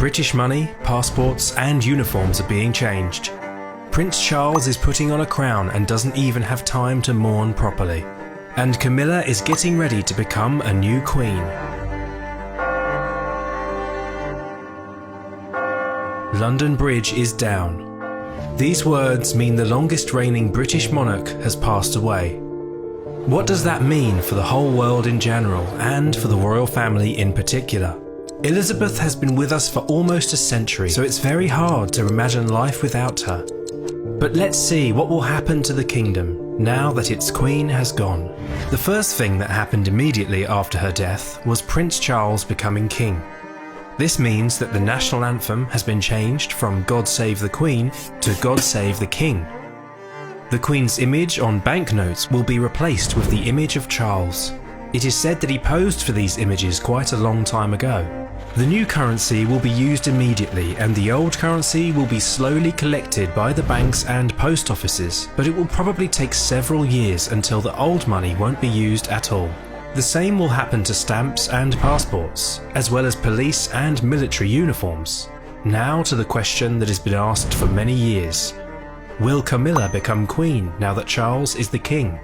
British money, passports and uniforms are being changed. Prince Charles is putting on a crown and doesn't even have time to mourn properly. And Camilla is getting ready to become a new queen. London Bridge is down. These words mean the longest reigning British monarch has passed away. What does that mean for the whole world in general and for the royal family in particular? Elizabeth has been with us for almost a century, so it's very hard to imagine life without her. But let's see what will happen to the kingdom now that its queen has gone. The first thing that happened immediately after her death was Prince Charles becoming king. This means that the national anthem has been changed from God Save the Queen to God Save the King. The Queen's image on banknotes will be replaced with the image of Charles. It is said that he posed for these images quite a long time ago. The new currency will be used immediately and the old currency will be slowly collected by the banks and post offices, but it will probably take several years until the old money won't be used at all. The same will happen to stamps and passports, as well as police and military uniforms. Now to the question that has been asked for many years. Will Camilla become queen now that Charles is the king?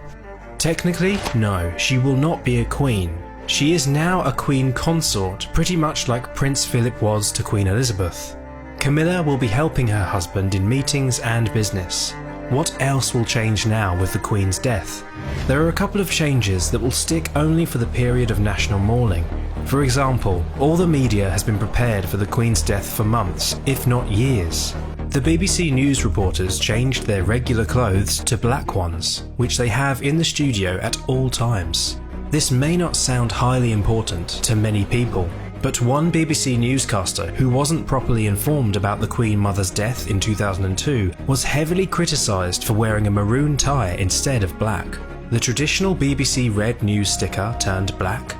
Technically, no, she will not be a queen. She is now a queen consort, pretty much like Prince Philip was to Queen Elizabeth. Camilla will be helping her husband in meetings and business. What else will change now with the Queen's death? There are a couple of changes that will stick only for the period of national mourning. For example, all the media has been prepared for the Queen's death for months, if not years. The BBC News reporters changed their regular clothes to black ones, which they have in the studio at all times. This may not sound highly important to many people, but one BBC newscaster who wasn't properly informed about the Queen Mother's death in 2002 was heavily criticised for wearing a maroon tie instead of black. The traditional BBC Red News sticker turned black.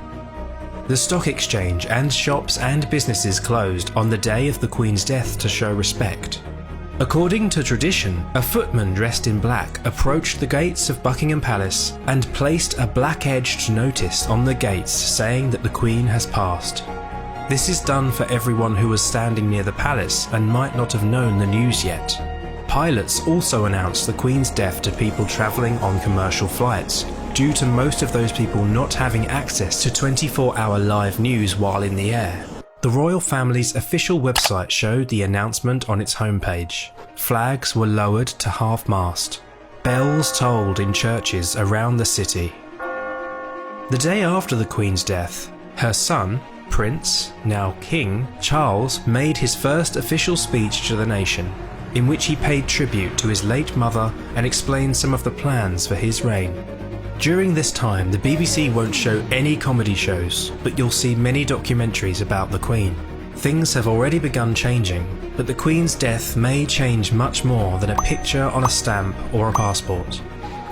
The stock exchange and shops and businesses closed on the day of the Queen's death to show respect. According to tradition, a footman dressed in black approached the gates of Buckingham Palace and placed a black-edged notice on the gates saying that the Queen has passed. This is done for everyone who was standing near the palace and might not have known the news yet. Pilots also announced the Queen's death to people travelling on commercial flights, due to most of those people not having access to 24-hour live news while in the air. The royal family's official website showed the announcement on its homepage. Flags were lowered to half-mast. Bells tolled in churches around the city. The day after the Queen's death, her son, Prince, now King, Charles made his first official speech to the nation, in which he paid tribute to his late mother and explained some of the plans for his reign. During this time, the BBC won't show any comedy shows, but you'll see many documentaries about the Queen. Things have already begun changing, but the Queen's death may change much more than a picture on a stamp or a passport.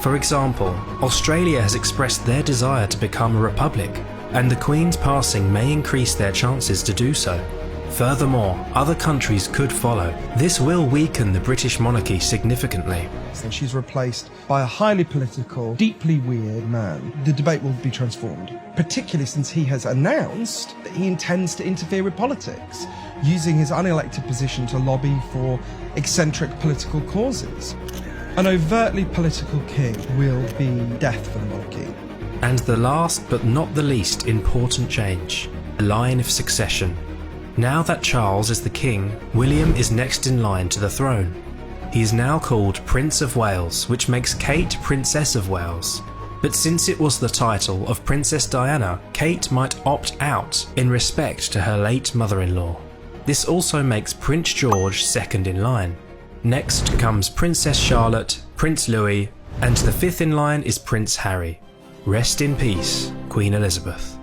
For example, Australia has expressed their desire to become a republic, and the Queen's passing may increase their chances to do so. Furthermore, other countries could follow. This will weaken the British monarchy significantly. And she's replaced by a highly political, deeply weird man. The debate will be transformed, particularly since he has announced that he intends to interfere with politics, using his unelected position to lobby for eccentric political causes. An overtly political king will be death for the monarchy. And the last but not the least important change, a line of succession. Now that Charles is the king, William is next in line to the throne. He is now called Prince of Wales, which makes Kate Princess of Wales. But since it was the title of Princess Diana, Kate might opt out in respect to her late mother-in-law. This also makes Prince George second in line. Next comes Princess Charlotte, Prince Louis, and the fifth in line is Prince Harry. Rest in peace, Queen Elizabeth.